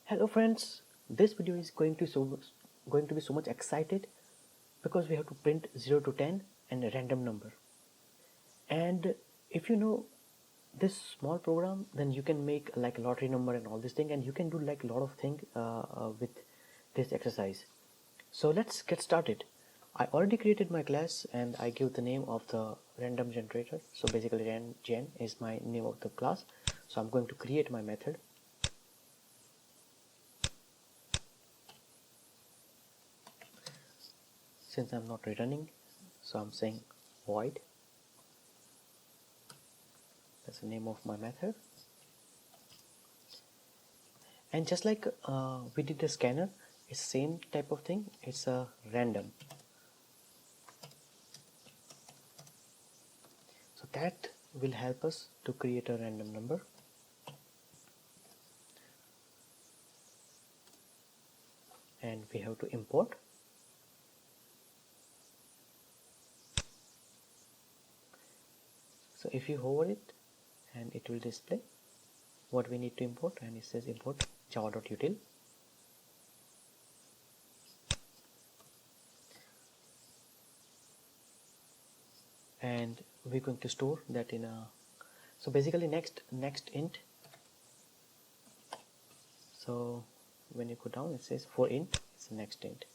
Hello friends, this video is going to be so much excited because we have to print 0 to 10 and a random number. And if you know this small program, then you can make like a lottery number and all this thing, and you can do like a lot of things with this exercise. So let's get started. I already created my class and I give the name of the random generator. So basically randgen is my name of the class. So I'm going to create my method. Since I'm not returning, so I'm saying void. That's the name of my method. And just like we did the scanner, it's same type of thing. It's a random. So that will help us to create a random number. And we have to import. So if you hover it, and it will display what we need to import, and it says import java.util. And we're going to store that in a, so basically next int. So when you go down, it says for int, it's the next int.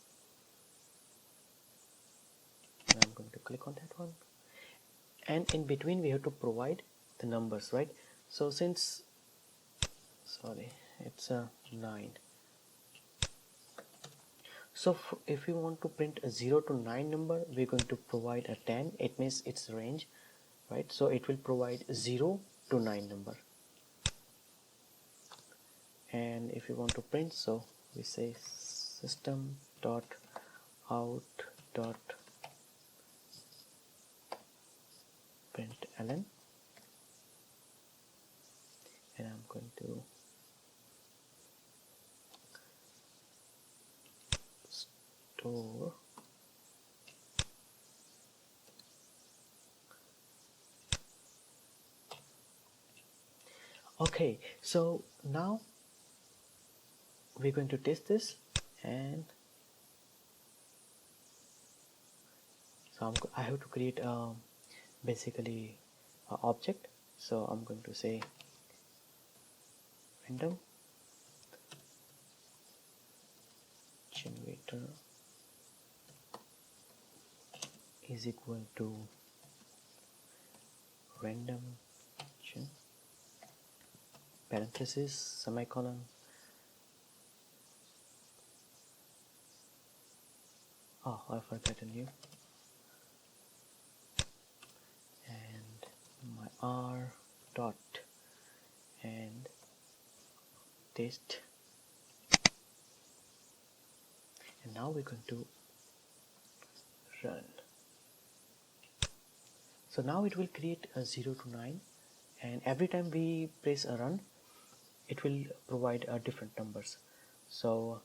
And I'm going to click on that one. And in between we have to provide the numbers, right? So since, sorry, it's a 9. So if we want to print a 0 to 9 number, we're going to provide a 10. It means it's range, right? So it will provide 0 to 9 number. And if you want to print, so we say system dot out dot println, and I'm going to store okay. So now we're going to test this, and so I have to create basically an object. So I'm going to say random generator is equal to random gen parenthesis semicolon I forgot a new, and my r dot and test, and now we're going to run. So now it will create a 0 to 9, and every time we press a run, it will provide different numbers. So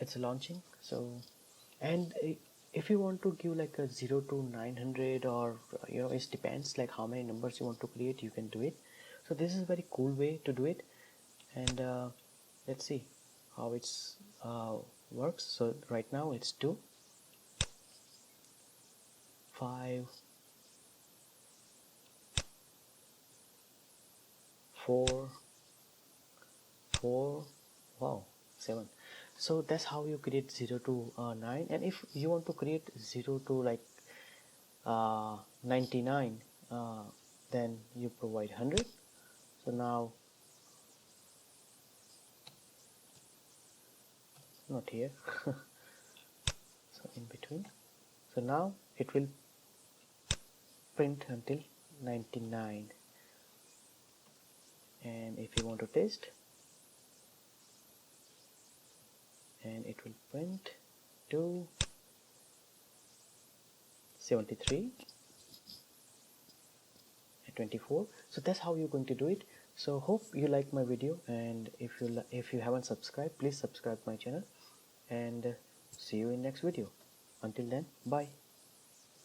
it's launching. So, and if you want to give like a 0 to 900, or it depends like how many numbers you want to create, you can do it. So this is a very cool way to do it, and let's see how it's works. So right now it's 2, 5, 4, 4, wow, 7. So that's how you create 0 to 9. And if you want to create 0 to like 99, then you provide 100. So now, not here, so in between. So now it will print until 99. And if you want to test, and it will print to 73 and 24. So that's how you're going to do it. So hope you like my video, and if you haven't subscribed, please subscribe my channel, and see you in next video. Until then, bye.